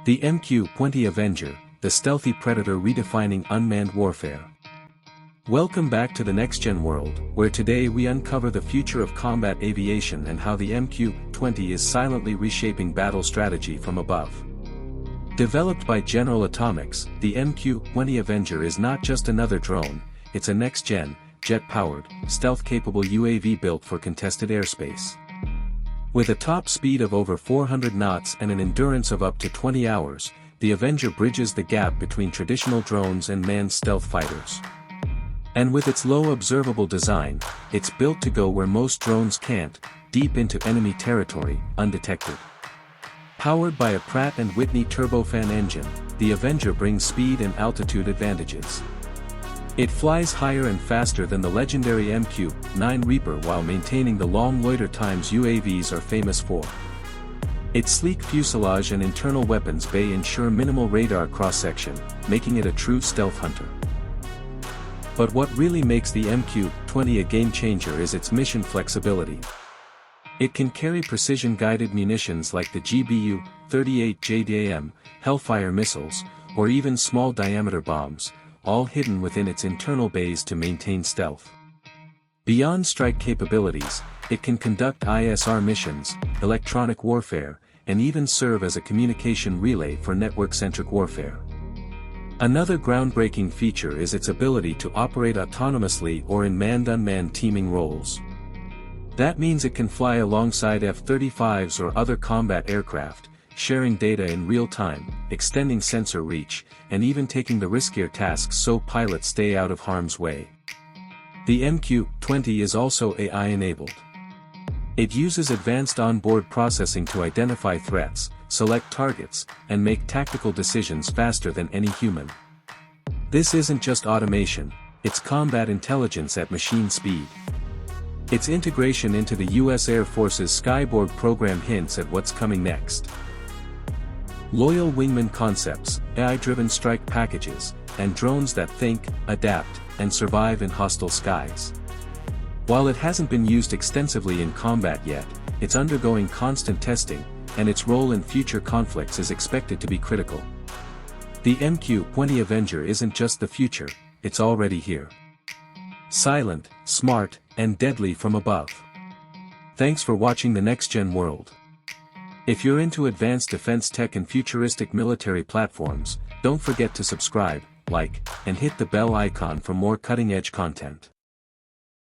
The MQ-20 Avenger, the stealthy predator redefining unmanned warfare. Welcome back to the NextGen World, where today we uncover the future of combat aviation and how the MQ-20 is silently reshaping battle strategy from above. Developed by General Atomics, the MQ-20 Avenger is not just another drone, it's a next-gen, jet-powered, stealth-capable UAV built for contested airspace. With a top speed of over 400 knots and an endurance of up to 20 hours, the Avenger bridges the gap between traditional drones and manned stealth fighters. And with its low observable design, it's built to go where most drones can't, deep into enemy territory, undetected. Powered by a Pratt & Whitney turbofan engine, the Avenger brings speed and altitude advantages. It flies higher and faster than the legendary MQ-9 Reaper while maintaining the long loiter times UAVs are famous for. Its sleek fuselage and internal weapons bay ensure minimal radar cross-section, making it a true stealth hunter. But what really makes the MQ-20 a game-changer is its mission flexibility. It can carry precision-guided munitions like the GBU-38 JDAM, Hellfire missiles, or even small-diameter bombs, all hidden within its internal bays to maintain stealth. Beyond strike capabilities, it can conduct ISR missions, electronic warfare, and even serve as a communication relay for network-centric warfare. Another groundbreaking feature is its ability to operate autonomously or in manned-unmanned teaming roles. That means it can fly alongside F-35s or other combat aircraft, sharing data in real time, extending sensor reach, and even taking the riskier tasks so pilots stay out of harm's way. The MQ-20 is also AI-enabled. It uses advanced onboard processing to identify threats, select targets, and make tactical decisions faster than any human. This isn't just automation, it's combat intelligence at machine speed. Its integration into the U.S. Air Force's Skyborg program hints at what's coming next. Loyal wingman concepts, AI-driven strike packages, and drones that think, adapt, and survive in hostile skies. While it hasn't been used extensively in combat yet, it's undergoing constant testing, and its role in future conflicts is expected to be critical. The MQ-20 Avenger isn't just the future, it's already here. Silent, smart, and deadly from above. Thanks for watching the NextGen World. If you're into advanced defense tech and futuristic military platforms, don't forget to subscribe, like, and hit the bell icon for more cutting-edge content.